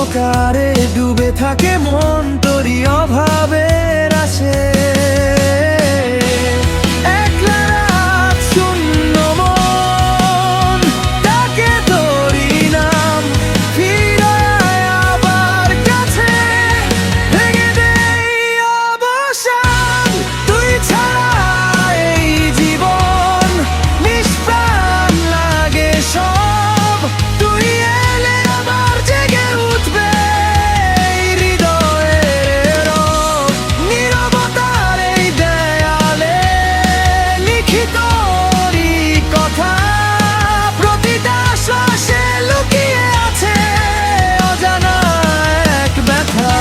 অন্ধকারে ডুবে থাকে মন তোরই অভাবের আসে। একলা রাত শূন্য মন ডাকে তোরই নাম, ফিরে আয় আবার কাছে, ভেঙে দে এই অবসান। তুই ছাড়া এই জীবন নিষ্প্রাণ লাগে সব, তুই এলে আবার জেগে উঠবে এই হৃদয়ের রব। নীরবতার এই দেয়ালে লিখিত তোরই কথা, প্রতিটা শ্বাসে লুকিয়ে আছে অজানা এক ব্যথা।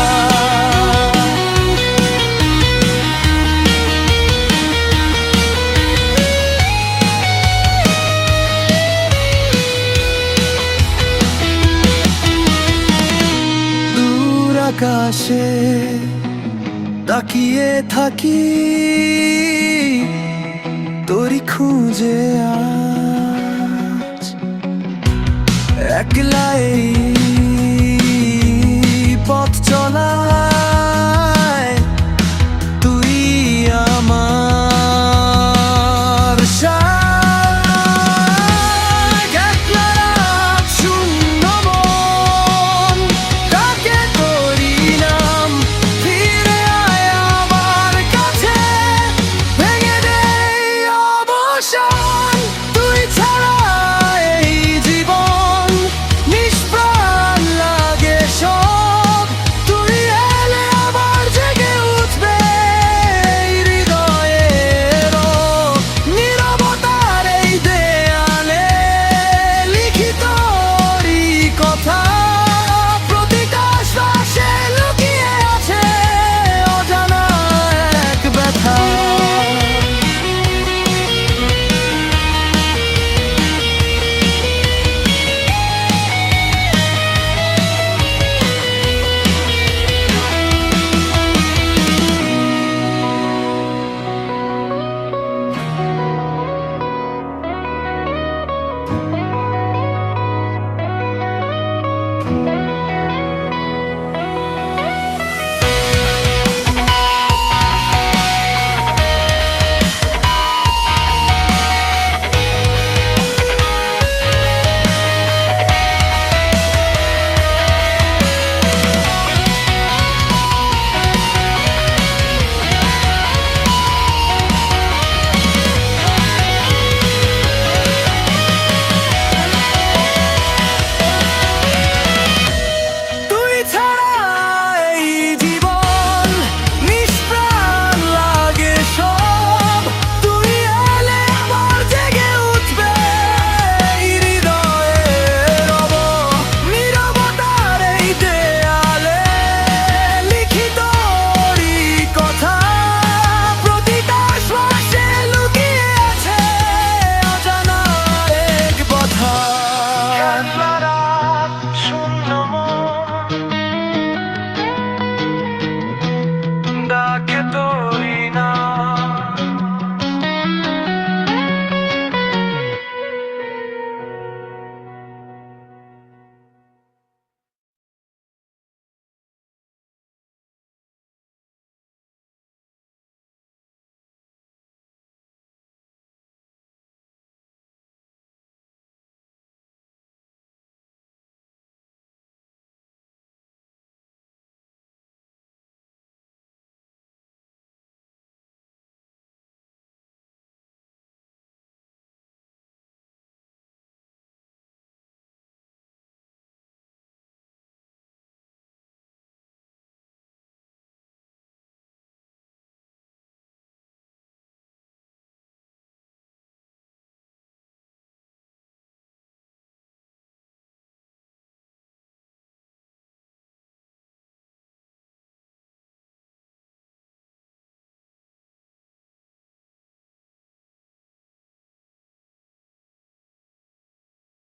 দূর আকাশে তাকিয়ে থাকি তোরই খুঁজে আজ, একলা এই